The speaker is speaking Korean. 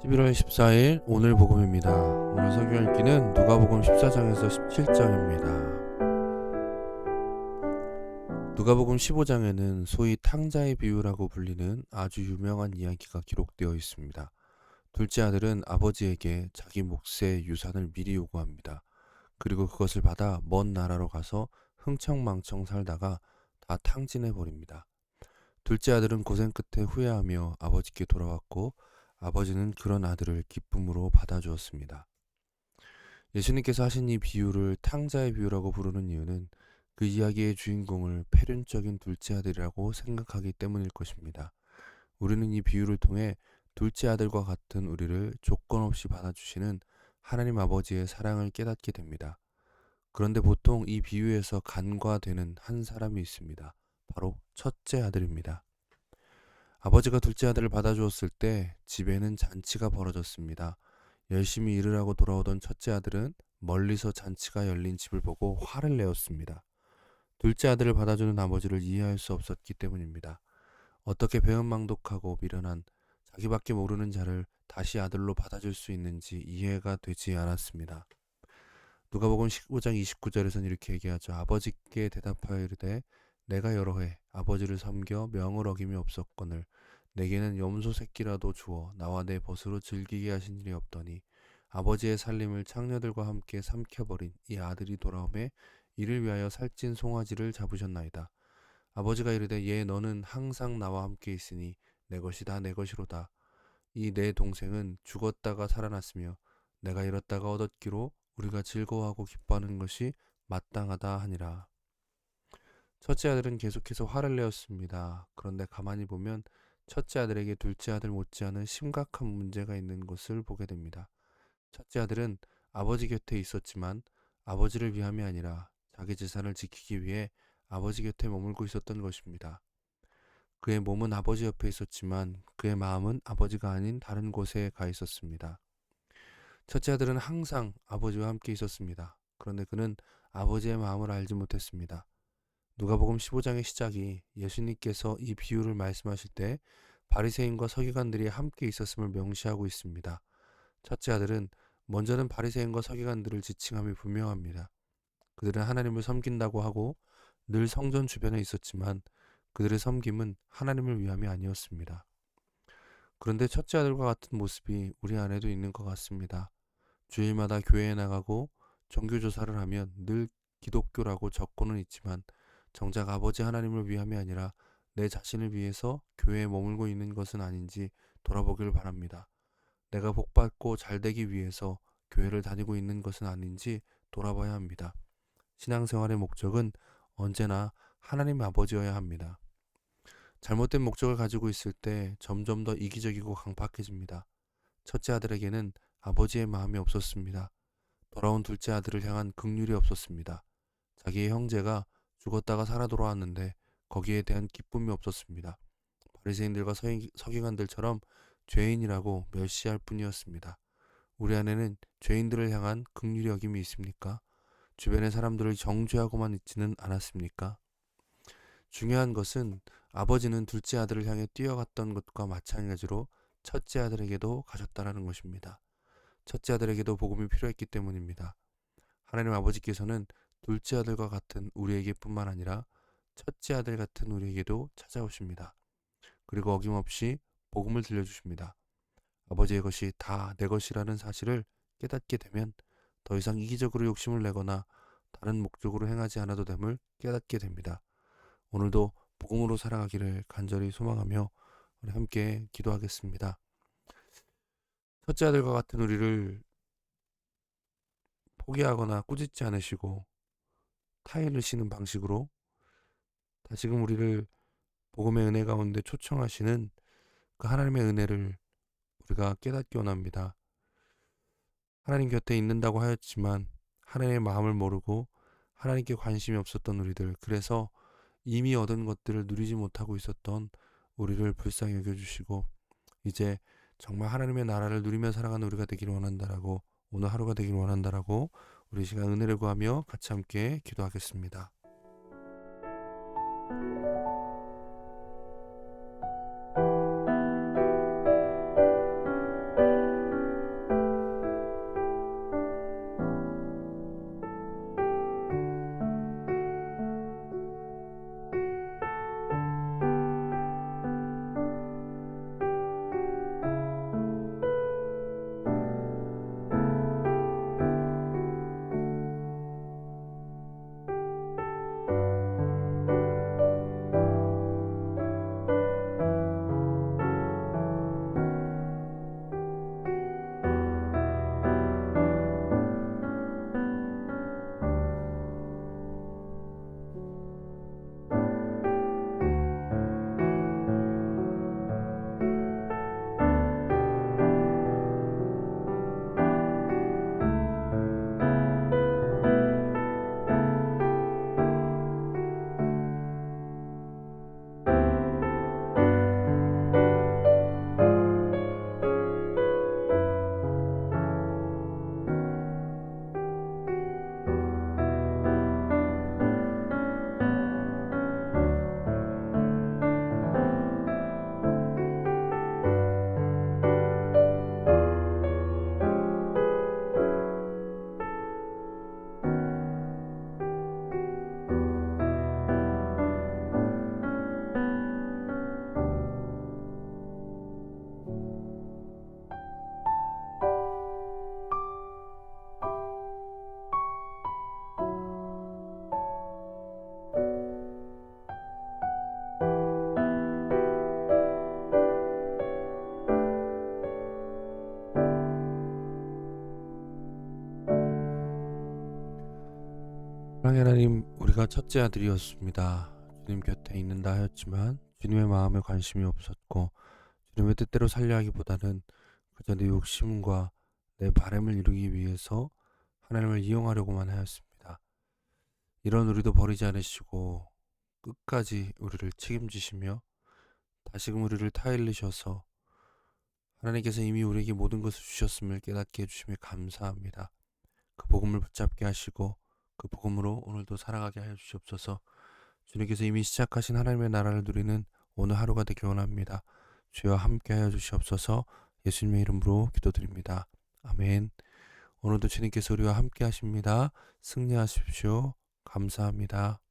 11월 14일 오늘 복음입니다. 오늘 설교 읽기는 누가복음 14장에서 17장입니다. 누가복음 15장에는 소위 탕자의 비유라고 불리는 아주 유명한 이야기가 기록되어 있습니다. 둘째 아들은 아버지에게 자기 몫의 유산을 미리 요구합니다. 그리고 그것을 받아 먼 나라로 가서 흥청망청 살다가 다 탕진해 버립니다. 둘째 아들은 고생 끝에 후회하며 아버지께 돌아왔고 아버지는 그런 아들을 기쁨으로 받아주었습니다. 예수님께서 하신 이 비유를 탕자의 비유라고 부르는 이유는 그 이야기의 주인공을 패륜적인 둘째 아들이라고 생각하기 때문일 것입니다. 우리는 이 비유를 통해 둘째 아들과 같은 우리를 조건 없이 받아주시는 하나님 아버지의 사랑을 깨닫게 됩니다. 그런데 보통 이 비유에서 간과되는 한 사람이 있습니다. 바로 첫째 아들입니다. 아버지가 둘째 아들을 받아주었을 때 집에는 잔치가 벌어졌습니다. 열심히 일을 하고 돌아오던 첫째 아들은 멀리서 잔치가 열린 집을 보고 화를 내었습니다. 둘째 아들을 받아주는 아버지를 이해할 수 없었기 때문입니다. 어떻게 배은망덕하고 미련한 자기밖에 모르는 자를 다시 아들로 받아줄 수 있는지 이해가 되지 않았습니다. 누가복음 15장 29절에서는 이렇게 얘기하죠. 아버지께 대답하여 이르되 내가 여러 해 아버지를 섬겨 명을 어김이 없었거늘 내게는 염소 새끼라도 주어 나와 내 벗으로 즐기게 하신 일이 없더니 아버지의 살림을 창녀들과 함께 삼켜버린 이 아들이 돌아오매 이를 위하여 살찐 송아지를 잡으셨나이다. 아버지가 이르되 얘 너는 항상 나와 함께 있으니 내 것이 다 내 것이로다. 이 내 동생은 죽었다가 살아났으며 내가 잃었다가 얻었기로 우리가 즐거워하고 기뻐하는 것이 마땅하다 하니라. 첫째 아들은 계속해서 화를 내었습니다. 그런데 가만히 보면 첫째 아들에게 둘째 아들 못지않은 심각한 문제가 있는 것을 보게 됩니다. 첫째 아들은 아버지 곁에 있었지만 아버지를 위함이 아니라 자기 재산을 지키기 위해 아버지 곁에 머물고 있었던 것입니다. 그의 몸은 아버지 옆에 있었지만 그의 마음은 아버지가 아닌 다른 곳에 가 있었습니다. 첫째 아들은 항상 아버지와 함께 있었습니다. 그런데 그는 아버지의 마음을 알지 못했습니다. 누가복음 15장의 시작이 예수님께서 이 비유를 말씀하실 때 바리새인과 서기관들이 함께 있었음을 명시하고 있습니다. 첫째 아들은 먼저는 바리새인과 서기관들을 지칭함이 분명합니다. 그들은 하나님을 섬긴다고 하고 늘 성전 주변에 있었지만 그들의 섬김은 하나님을 위함이 아니었습니다. 그런데 첫째 아들과 같은 모습이 우리 안에도 있는 것 같습니다. 주일마다 교회에 나가고 정규조사를 하면 늘 기독교라고 적고는 있지만 정작 아버지 하나님을 위함이 아니라 내 자신을 위해서 교회에 머물고 있는 것은 아닌지 돌아보길 바랍니다. 내가 복받고 잘되기 위해서 교회를 다니고 있는 것은 아닌지 돌아봐야 합니다. 신앙생활의 목적은 언제나 하나님 아버지여야 합니다. 잘못된 목적을 가지고 있을 때 점점 더 이기적이고 강팍해집니다. 첫째 아들에게는 아버지의 마음이 없었습니다. 돌아온 둘째 아들을 향한 긍휼이 없었습니다. 자기의 형제가 죽었다가 살아 돌아왔는데 거기에 대한 기쁨이 없었습니다. 바리새인들과 서기관들처럼 죄인이라고 멸시할 뿐이었습니다. 우리 안에는 죄인들을 향한 긍휼의 여김이 있습니까? 주변의 사람들을 정죄하고만 있지는 않았습니까? 중요한 것은 아버지는 둘째 아들을 향해 뛰어갔던 것과 마찬가지로 첫째 아들에게도 가셨다라는 것입니다. 첫째 아들에게도 복음이 필요했기 때문입니다. 하나님 아버지께서는 둘째 아들과 같은 우리에게뿐만 아니라 첫째 아들 같은 우리에게도 찾아오십니다. 그리고 어김없이 복음을 들려주십니다. 아버지의 것이 다 내 것이라는 사실을 깨닫게 되면 더 이상 이기적으로 욕심을 내거나 다른 목적으로 행하지 않아도 됨을 깨닫게 됩니다. 오늘도 복음으로 살아가기를 간절히 소망하며 우리 함께 기도하겠습니다. 첫째 아들과 같은 우리를 포기하거나 꾸짖지 않으시고 타인을 씌는 방식으로 다시금 우리를 복음의 은혜 가운데 초청하시는 그 하나님의 은혜를 우리가 깨닫기 원합니다. 하나님 곁에 있는다고 하였지만 하나님의 마음을 모르고 하나님께 관심이 없었던 우리들, 그래서 이미 얻은 것들을 누리지 못하고 있었던 우리를 불쌍히 여겨주시고 이제 정말 하나님의 나라를 누리며 살아가는 우리가 되기를 원한다라고, 오늘 하루가 되기를 원한다라고 우리 시간 은혜를 구하며 같이 함께 기도하겠습니다. 우리가 첫째 아들이었습니다. 주님 곁에 있는다 하였지만 주님의 마음에 관심이 없었고 주님의 뜻대로 살려 하기보다는 그저 내 욕심과 내 바램을 이루기 위해서 하나님을 이용하려고만 하였습니다. 이런 우리도 버리지 않으시고 끝까지 우리를 책임지시며 다시금 우리를 타일리셔서 하나님께서 이미 우리에게 모든 것을 주셨음을 깨닫게 해주심에 감사합니다. 그 복음을 붙잡게 하시고 그 복음으로 오늘도 살아가게 하여 주시옵소서. 주님께서 이미 시작하신 하나님의 나라를 누리는 오늘 하루가 되길 원합니다. 주여 함께 하여 주시옵소서. 예수님의 이름으로 기도드립니다. 아멘. 오늘도 주님께서 우리와 함께 하십니다. 승리하십시오. 감사합니다.